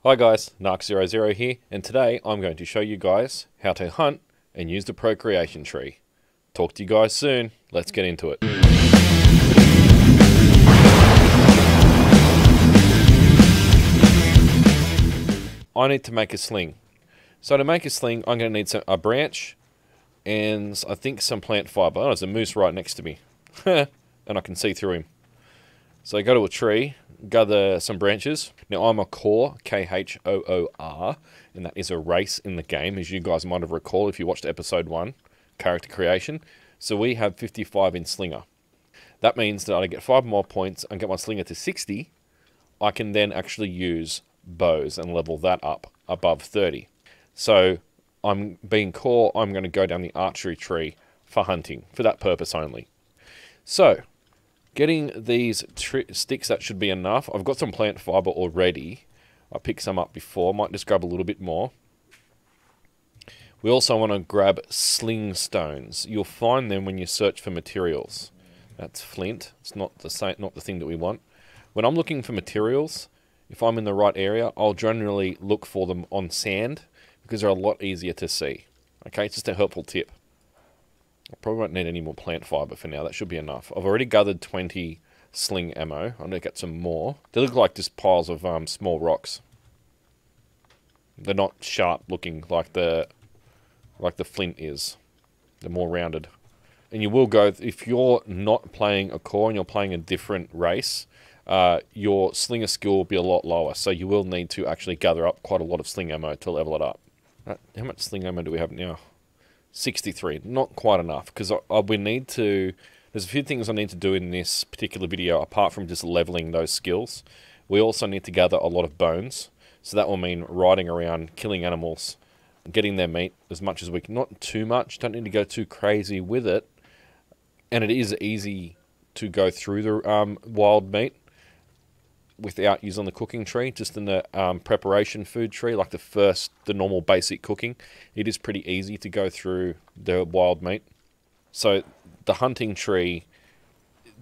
Hi guys, Narc00 here, and today I'm going to show you guys how to hunt and use the procreation tree. Talk to you guys soon, let's get into it. I need to make a sling. So to make a sling, I'm going to need a branch and I think some plant fibre. Oh, there's a moose right next to me. And I can see through him. So I go to a tree, gather some branches. Now I'm a Khoor, K-H-O-O-R, and that is a race in the game, as you guys might have recalled if you watched episode 1, character creation. So we have 55 in Slinger. That means that I get 5 more points and get my Slinger to 60. I can then actually use bows and level that up above 30. So I'm being Khoor, I'm going to go down the archery tree for hunting, for that purpose only. So getting these sticks, that should be enough. I've got some plant fibre already. I picked some up before. Might just grab a little bit more. We also want to grab sling stones. You'll find them when you search for materials. That's flint. It's not the same, not the thing that we want. When I'm looking for materials, if I'm in the right area, I'll generally look for them on sand because they're a lot easier to see. Okay, it's just a helpful tip. I probably won't need any more plant fibre for now. That should be enough. I've already gathered 20 sling ammo. I'm going to get some more. They look like just piles of small rocks. They're not sharp looking like the flint is. They're more rounded. And you will go, if you're not playing a Khoor and you're playing a different race, your slinger skill will be a lot lower. So you will need to actually gather up quite a lot of sling ammo to level it up. How much sling ammo do we have now? 63, not quite enough, because we need to, there's a few things I need to do in this particular video apart from just leveling those skills. We also need to gather a lot of bones, so that will mean riding around, killing animals, getting their meat as much as we can, not too much, don't need to go too crazy with it, and it is easy to go through the wild meat without using the cooking tree, just in the preparation food tree, like the normal basic cooking, it is pretty easy to go through the wild meat. So the hunting tree,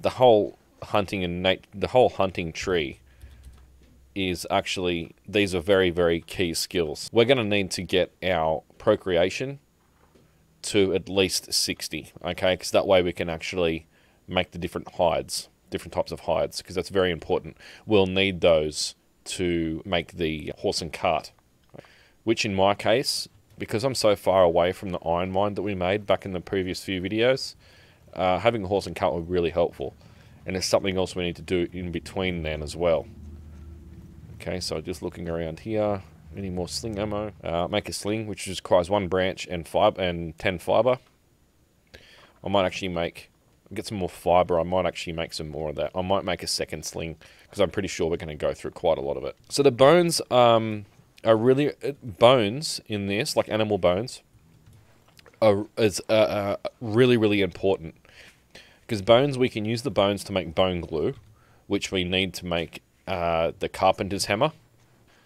the whole hunting tree is actually, these are very, very key skills. We're going to need to get our procreation to at least 60, okay, because that way we can actually make the different hides. Different types of hides, because that's very important. We'll need those to make the horse and cart, which in my case, because I'm so far away from the iron mine that we made back in the previous few videos, having a horse and cart will be really helpful, and there's something else we need to do in between then as well. Okay, so just looking around here, any more sling ammo? Make a sling, which requires 1 branch and 10 fibre. I might actually get some more fibre. I might actually make some more of that. I might make a second sling because I'm pretty sure we're going to go through quite a lot of it. So the bones are really, bones in this, like animal bones, is really, really important. Because bones, we can use the bones to make bone glue, which we need to make the carpenter's hammer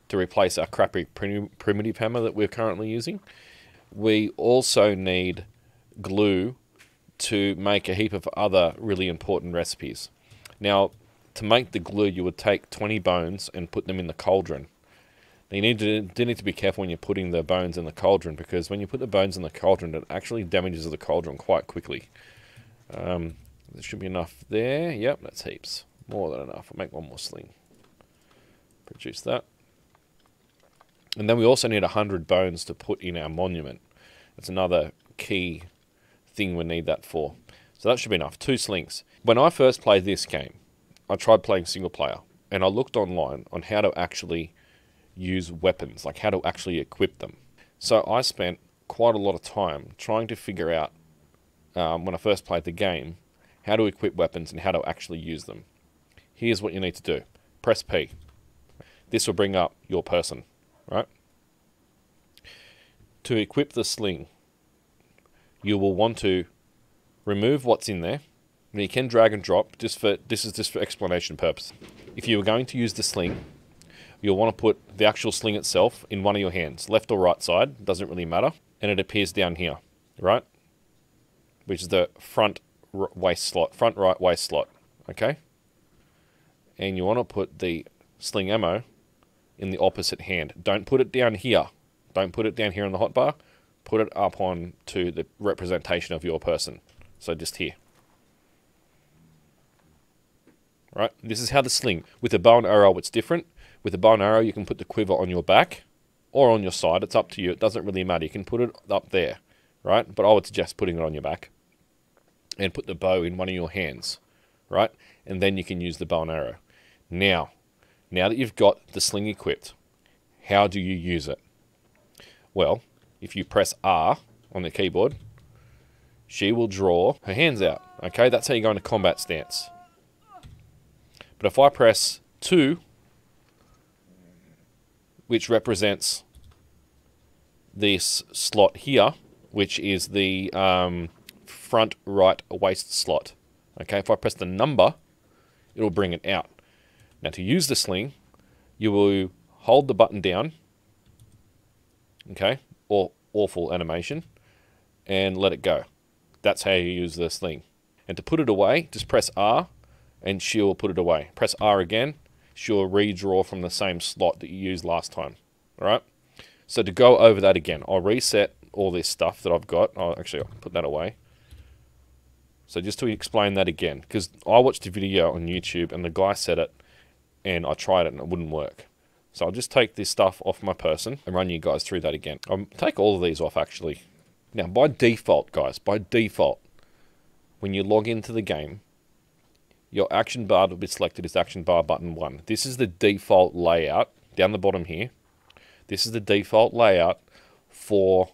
to replace our crappy primitive hammer that we're currently using. We also need glue to make a heap of other really important recipes. Now, to make the glue, you would take 20 bones and put them in the cauldron. Now, you do need to be careful when you're putting the bones in the cauldron, because when you put the bones in the cauldron, it actually damages the cauldron quite quickly. There should be enough there. Yep, that's heaps. More than enough. I'll make 1 more sling. Produce that. And then we also need 100 bones to put in our monument. That's another key thing we need that for. So that should be enough. 2 slings. When I first played this game, I tried playing single player, and I looked online on how to actually use weapons, like how to actually equip them. So I spent quite a lot of time trying to figure out, when I first played the game, how to equip weapons and how to actually use them. Here's what you need to do. Press P. This will bring up your person, right? To equip the sling, you will want to remove what's in there. Now you can drag and drop, this is just for explanation purpose. If you were going to use the sling, you'll want to put the actual sling itself in one of your hands, left or right side, doesn't really matter, and it appears down here, right? Which is the front right waist slot, okay? And you want to put the sling ammo in the opposite hand. Don't put it down here. Don't put it down here on the hotbar. Put it up on to the representation of your person. So just here. Right? This is how the sling. With a bow and arrow, it's different. With a bow and arrow, you can put the quiver on your back or on your side. It's up to you. It doesn't really matter. You can put it up there, right? But I would suggest putting it on your back and put the bow in one of your hands, right? And then you can use the bow and arrow. Now that you've got the sling equipped, how do you use it? Well, if you press R on the keyboard, she will draw her hands out. Okay, that's how you go into combat stance. But if I press 2, which represents this slot here, which is the front right waist slot. Okay, if I press the number, it'll bring it out. Now to use the sling, you will hold the button down, okay, or awful animation, and let it go. That's how you use the sling. And to put it away, just press R, and she'll put it away. Press R again, she'll redraw from the same slot that you used last time. Alright? So to go over that again, I'll reset all this stuff that I've got. I'll put that away. So just to explain that again, because I watched a video on YouTube and the guy said it, and I tried it and it wouldn't work. So I'll just take this stuff off my person and run you guys through that again. I'll take all of these off actually. Now by default, guys, by default, when you log into the game, your action bar to be selected is action bar button 1. This is the default layout down the bottom here. This is the default layout for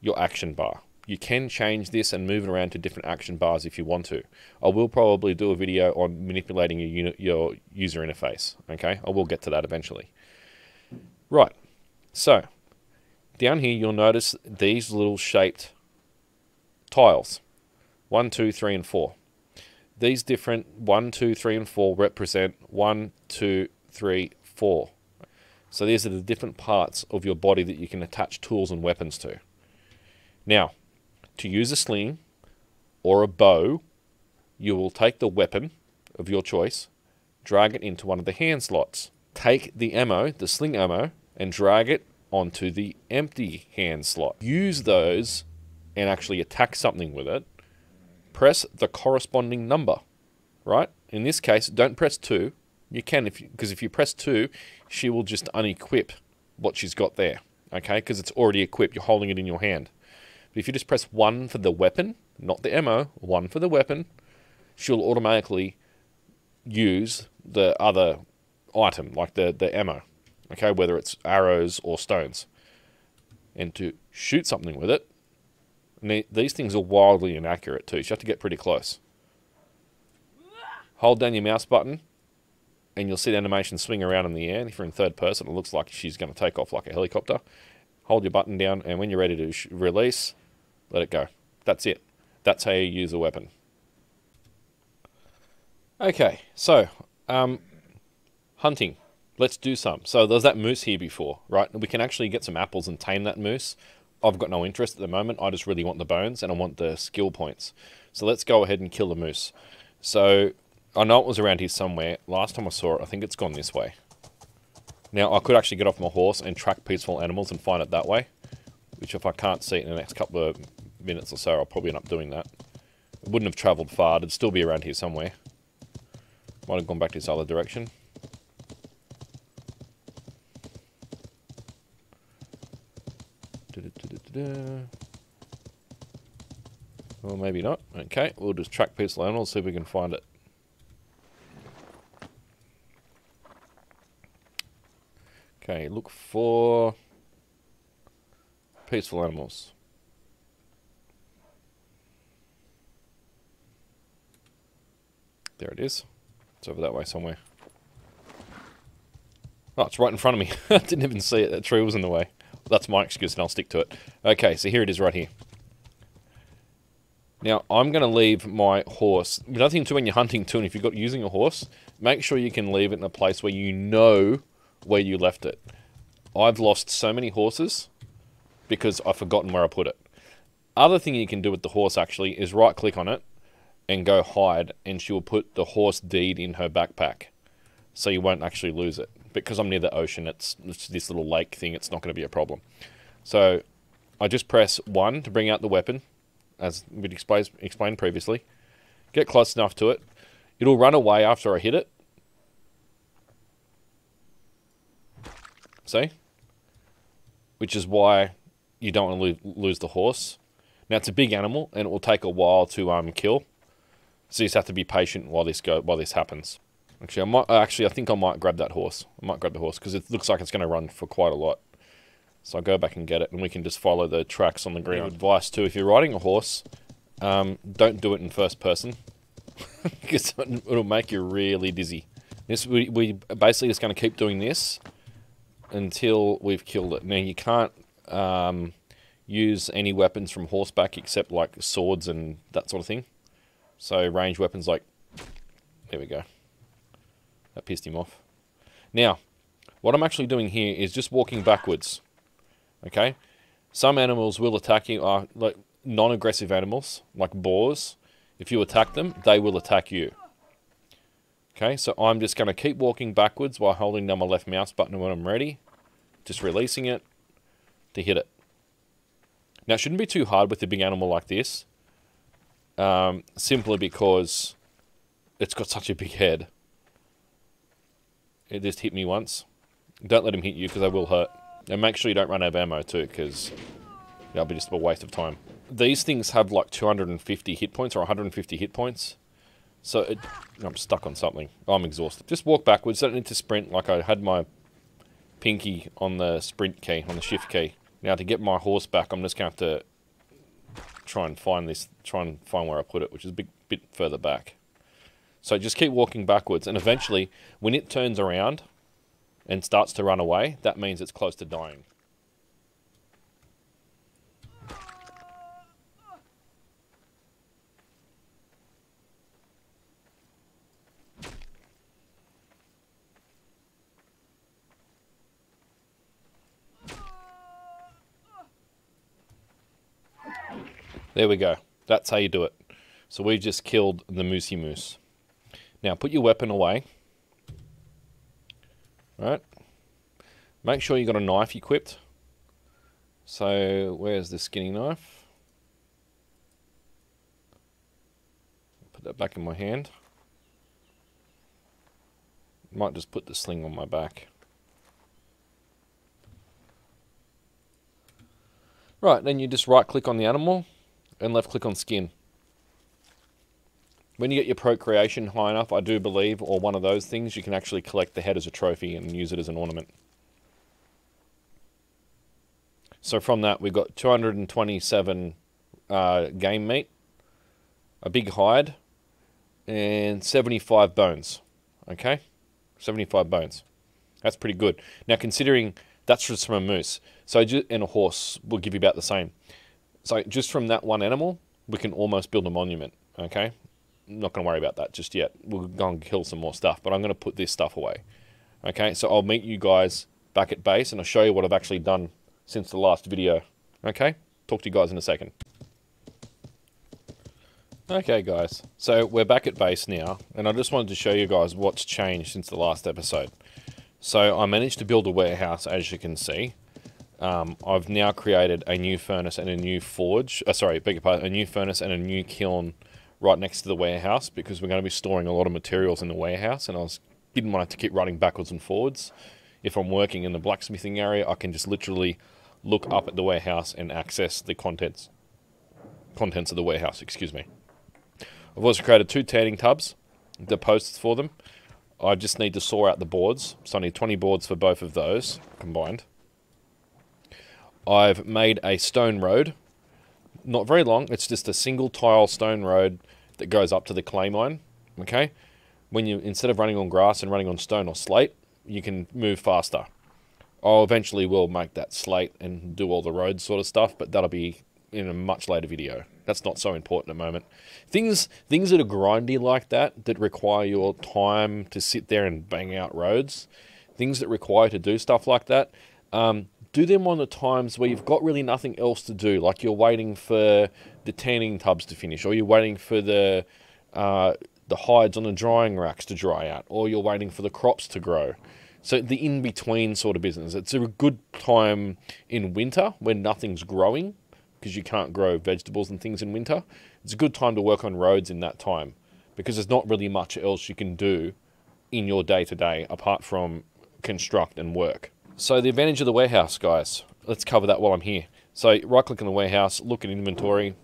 your action bar. You can change this and move it around to different action bars if you want to. I will probably do a video on manipulating your user interface. Okay, I will get to that eventually. Right, so down here you'll notice these little shaped tiles. 1, 2, 3, and 4. These different 1, 2, 3, and 4 represent 1, 2, 3, 4. So these are the different parts of your body that you can attach tools and weapons to. Now, to use a sling or a bow, you will take the weapon of your choice, drag it into one of the hand slots. Take the ammo, the sling ammo, and drag it onto the empty hand slot. Use those and actually attack something with it. Press the corresponding number, right? In this case, don't press 2. You can, because if you press 2, she will just unequip what she's got there, okay? Because it's already equipped. You're holding it in your hand. But if you just press 1 for the weapon, not the ammo, 1 for the weapon, she'll automatically use the other item, like the ammo, okay? Whether it's arrows or stones. And to shoot something with it, and these things are wildly inaccurate too, so you have to get pretty close. Hold down your mouse button, and you'll see the animation swing around in the air. And if you're in third person, it looks like she's going to take off like a helicopter. Hold your button down, and when you're ready to release, let it go. That's it. That's how you use a weapon. Okay, so, hunting. Let's do some. So there's that moose here before, right? We can actually get some apples and tame that moose. I've got no interest at the moment. I just really want the bones and I want the skill points. So let's go ahead and kill the moose. So I know it was around here somewhere. Last time I saw it, I think it's gone this way. Now I could actually get off my horse and track peaceful animals and find it that way. Which if I can't see it in the next couple of minutes or so, I'll probably end up doing that. It wouldn't have travelled far. It'd still be around here somewhere. Might have gone back this other direction. Or maybe not. Okay, we'll just track peaceful animals, see if we can find it. Okay, look for peaceful animals. There it is. It's over that way somewhere. Oh, it's right in front of me. I didn't even see it. That tree was in the way. That's my excuse and I'll stick to it. Okay, so here it is right here. Now, I'm going to leave my horse. Another thing too when you're hunting too, and if you're using a horse, make sure you can leave it in a place where you know where you left it. I've lost so many horses because I've forgotten where I put it. Other thing you can do with the horse actually is right click on it and go hide, and she will put the horse deed in her backpack. So you won't actually lose it. because I'm near the ocean, it's this little lake thing, it's not going to be a problem. So I just press 1 to bring out the weapon, as we explained previously. Get close enough to it. It'll run away after I hit it. See? Which is why you don't want to lose the horse. Now, it's a big animal, and it will take a while to kill. So you just have to be patient while this happens. Actually, I think I might grab that horse. I might grab the horse, because it looks like it's going to run for quite a lot. So I'll go back and get it, and we can just follow the tracks on the ground. Advice, too, if you're riding a horse, don't do it in first person, because it'll make you really dizzy. We basically just going to keep doing this until we've killed it. Now, you can't use any weapons from horseback except like swords and that sort of thing. So range weapons like... There we go. That pissed him off. Now, what I'm actually doing here is just walking backwards. Okay? Some animals will attack you, like non-aggressive animals, like boars. If you attack them, they will attack you. Okay, so I'm just going to keep walking backwards while holding down my left mouse button when I'm ready. Just releasing it to hit it. Now, it shouldn't be too hard with a big animal like this. Simply because it's got such a big head. It just hit me once. Don't let him hit you, because they will hurt. And make sure you don't run out of ammo too, because that'll be just a waste of time. These things have like 250 hit points or 150 hit points. So I'm stuck on something. I'm exhausted. Just walk backwards. Don't need to sprint like I had my pinky on the sprint key, on the shift key. Now to get my horse back, I'm just going to have to try and find where I put it, which is a bit further back. So just keep walking backwards, and eventually, when it turns around and starts to run away, that means it's close to dying. There we go. That's how you do it. So we've just killed the moosey moose. Now put your weapon away. Right. Make sure you got a knife equipped. So where's the skinning knife? Put that back in my hand. Might just put the sling on my back. Right, then you just right click on the animal and left click on skin. When you get your procreation high enough, I do believe, or one of those things, you can actually collect the head as a trophy and use it as an ornament. So from that, we've got 227 game meat, a big hide, and 75 bones. Okay? 75 bones. That's pretty good. Now, considering that's just from a moose, and a horse will give you about the same. So just from that one animal, we can almost build a monument. Okay? I'm not going to worry about that just yet. We'll go and kill some more stuff, but I'm going to put this stuff away. Okay, so I'll meet you guys back at base, and I'll show you what I've actually done since the last video. Okay, talk to you guys in a second. Okay, guys, so we're back at base now, and I just wanted to show you guys what's changed since the last episode. So I managed to build a warehouse, as you can see. I've now created a new furnace and a new forge. A new furnace and a new kiln right next to the warehouse, because we're going to be storing a lot of materials in the warehouse, and didn't want it to keep running backwards and forwards. If I'm working in the blacksmithing area, I can just literally look up at the warehouse and access the contents of the warehouse, excuse me. I've also created 2 tanning tubs, the posts for them. I just need to saw out the boards, so I need 20 boards for both of those combined. I've made a stone road. Not very long, it's just a single tile stone road that goes up to the clay mine, okay? Instead of running on grass and running on stone or slate, you can move faster. I'll eventually will make that slate and do all the road sort of stuff, but that'll be in a much later video. That's not so important at the moment. Things that are grindy like that require your time to sit there and bang out roads, things that require to do stuff like that, do them on the times where you've got really nothing else to do, like you're waiting for the tanning tubs to finish, or you're waiting for the hides on the drying racks to dry out, or you're waiting for the crops to grow. So the in-between sort of business. It's a good time in winter when nothing's growing, because you can't grow vegetables and things in winter. It's a good time to work on roads in that time, because there's not really much else you can do in your day-to-day apart from construct and work. So the advantage of the warehouse, guys, let's cover that while I'm here. So right-click on the warehouse, look at inventory.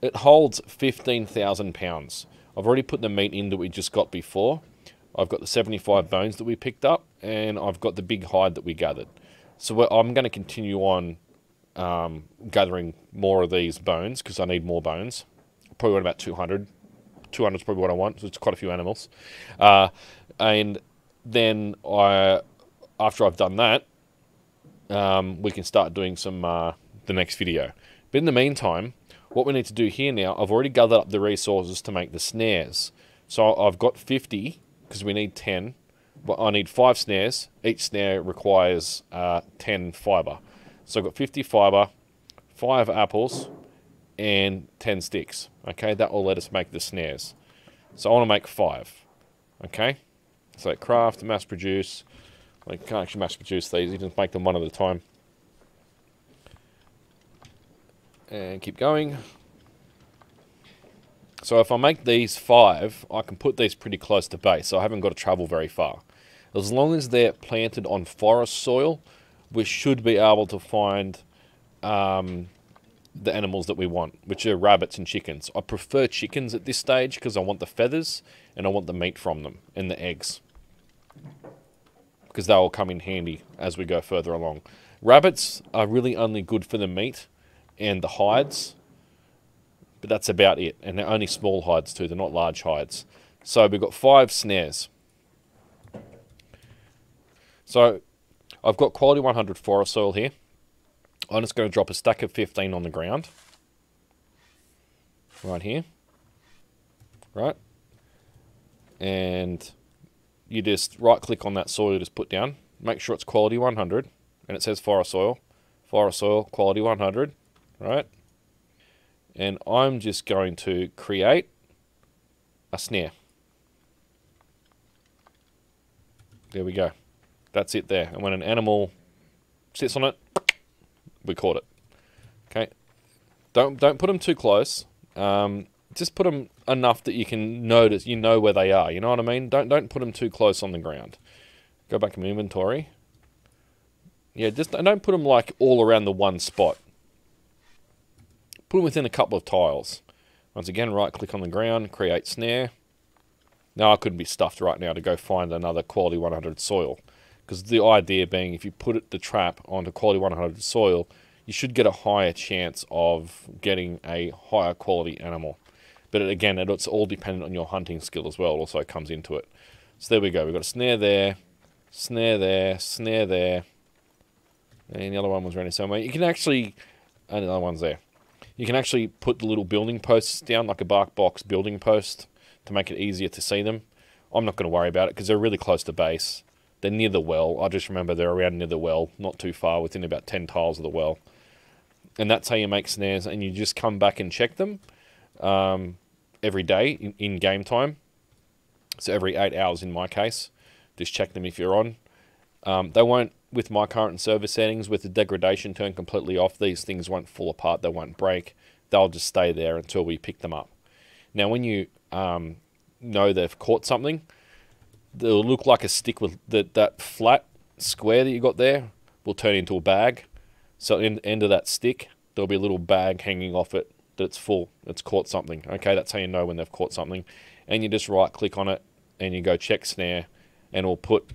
It holds 15,000 pounds. I've already put the meat in that we just got before. I've got the 75 bones that we picked up, and I've got the big hide that we gathered. So I'm going to continue on gathering more of these bones, because I need more bones. Probably want about 200. 200 is probably what I want, so it's quite a few animals. And then after I've done that, we can start doing some the next video. But in the meantime, what we need to do here now, I've already gathered up the resources to make the snares. So I've got 50, because we need 10, but I need 5 snares. Each snare requires 10 fibre. So I've got 50 fibre, 5 apples, and 10 sticks. Okay, that will let us make the snares. So I want to make 5. Okay, so craft, mass produce. I can't actually mass produce these, you just make them one at a time. And keep going. So if I make these 5, I can put these pretty close to base, so I haven't got to travel very far. As long as they're planted on forest soil, we should be able to find the animals that we want, which are rabbits and chickens. I prefer chickens at this stage because I want the feathers and I want the meat from them and the eggs, because they will come in handy as we go further along. Rabbits are really only good for the meat and the hides, but that's about it. And they're only small hides too, they're not large hides. So we've got 5 snares. So I've got quality 100 forest soil here. I'm just going to drop a stack of 15 on the ground. Right here. Right. And you just right click on that soil you just put down. Make sure it's quality 100. And it says forest soil. Forest soil, quality 100. Right. And I'm just going to create a snare. There we go. That's it there. And when an animal sits on it, we caught it. Okay. Don't put them too close. Just put them enough that you can notice, you know where they are. You know what I mean? Don't put them too close on the ground. Go back in inventory. Yeah, just don't put them like all around the one spot. Put them within a couple of tiles. Once again, right click on the ground, create snare. Now I couldn't be stuffed right now to go find another quality 100 soil. Because the idea being, if you put the trap onto quality 100 soil, you should get a higher chance of getting a higher quality animal. But again, it's all dependent on your hunting skill as well. It also comes into it. So there we go. We've got a snare there, snare there, snare there. And the other one was ready somewhere. You can actually, and the other one's there. You can actually put the little building posts down, like a bark box building post, to make it easier to see them. I'm not going to worry about it because they're really close to base. They're near the well. I just remember they're around near the well, not too far, within about 10 tiles of the well. And that's how you make snares, and you just come back and check them every day in game time. So every 8 hours in my case. Just check them if you're on. They won't, with my current server settings, with the degradation turned completely off, these things won't fall apart, they won't break. They'll just stay there until we pick them up. Now when you know they've caught something, they'll look like a stick with that flat square that you got there will turn into a bag. So in the end of that stick, there'll be a little bag hanging off it that's full. It's caught something. Okay, that's how you know when they've caught something. And you just right click on it and you go check snare, and it'll put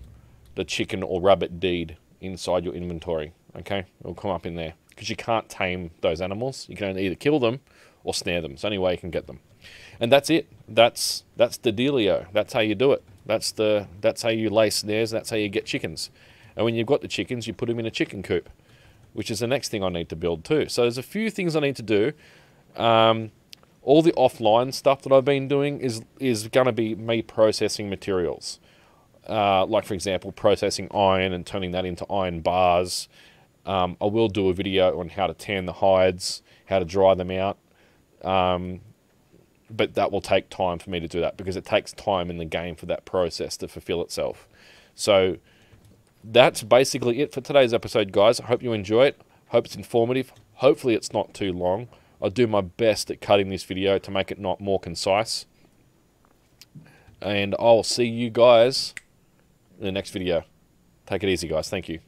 the chicken or rabbit deed inside your inventory. Okay, it'll come up in there because you can't tame those animals. You can either kill them or snare them. It's the only way you can get them. And that's it. That's the dealio. That's how you do it. That's how you lay snares. That's how you get chickens. And when you've got the chickens, you put them in a chicken coop, which is the next thing I need to build too. So there's a few things I need to do. All the offline stuff that I've been doing is going to be me processing materials. Like, for example, processing iron and turning that into iron bars. I will do a video on how to tan the hides, how to dry them out. But that will take time for me to do that because it takes time in the game for that process to fulfill itself. So that's basically it for today's episode, guys. I hope you enjoy it. Hope it's informative. Hopefully it's not too long. I'll do my best at cutting this video to make it not more concise. And I'll see you guys in the next video. Take it easy, guys. Thank you.